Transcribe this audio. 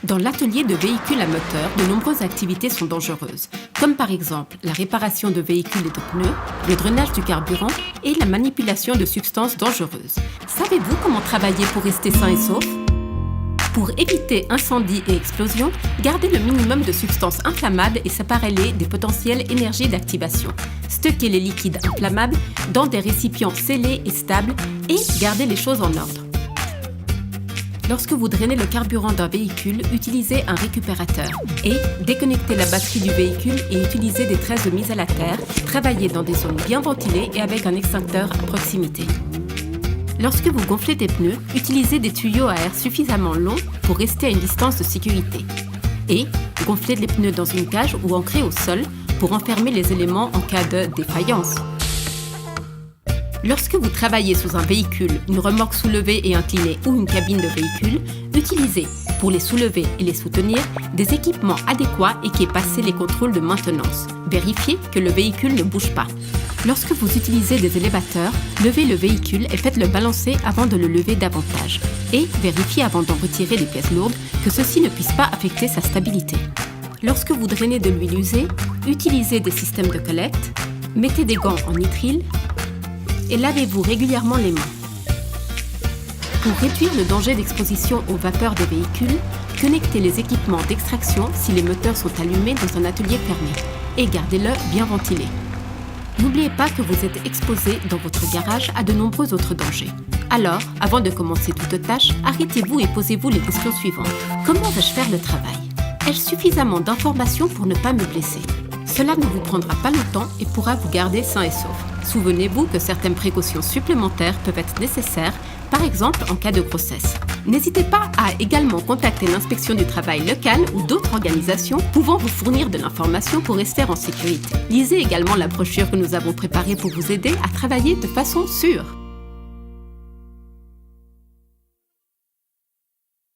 Dans l'atelier de véhicules à moteur, de nombreuses activités sont dangereuses, comme par exemple la réparation de véhicules et de pneus, le drainage du carburant et la manipulation de substances dangereuses. Savez-vous comment travailler pour rester sain et sauf ? Pour éviter incendies et explosions, gardez le minimum de substances inflammables et séparez-les des potentielles énergies d'activation. Stockez les liquides inflammables dans des récipients scellés et stables et gardez les choses en ordre. Lorsque vous drainez le carburant d'un véhicule, utilisez un récupérateur et déconnectez la batterie du véhicule et utilisez des traites de mise à la terre. Travaillez dans des zones bien ventilées et avec un extincteur à proximité. Lorsque vous gonflez des pneus, utilisez des tuyaux à air suffisamment longs pour rester à une distance de sécurité. Et gonflez les pneus dans une cage ou ancrés au sol pour enfermer les éléments en cas de défaillance. Lorsque vous travaillez sous un véhicule, une remorque soulevée et inclinée ou une cabine de véhicule, utilisez, pour les soulever et les soutenir, des équipements adéquats et qui aient passé les contrôles de maintenance. Vérifiez que le véhicule ne bouge pas. Lorsque vous utilisez des élévateurs, levez le véhicule et faites-le balancer avant de le lever davantage. Et vérifiez avant d'en retirer les pièces lourdes que ceci ne puisse pas affecter sa stabilité. Lorsque vous drainez de l'huile usée, utilisez des systèmes de collecte, mettez des gants en nitrile, et lavez-vous régulièrement les mains. Pour réduire le danger d'exposition aux vapeurs des véhicules, connectez les équipements d'extraction si les moteurs sont allumés dans un atelier fermé et gardez-le bien ventilé. N'oubliez pas que vous êtes exposé dans votre garage à de nombreux autres dangers. Alors, avant de commencer toute tâche, arrêtez-vous et posez-vous les questions suivantes. Comment vais-je faire le travail ? Ai-je suffisamment d'informations pour ne pas me blesser ? Cela ne vous prendra pas longtemps et pourra vous garder sain et sauf. Souvenez-vous que certaines précautions supplémentaires peuvent être nécessaires, par exemple en cas de grossesse. N'hésitez pas à également contacter l'inspection du travail locale ou d'autres organisations pouvant vous fournir de l'information pour rester en sécurité. Lisez également la brochure que nous avons préparée pour vous aider à travailler de façon sûre.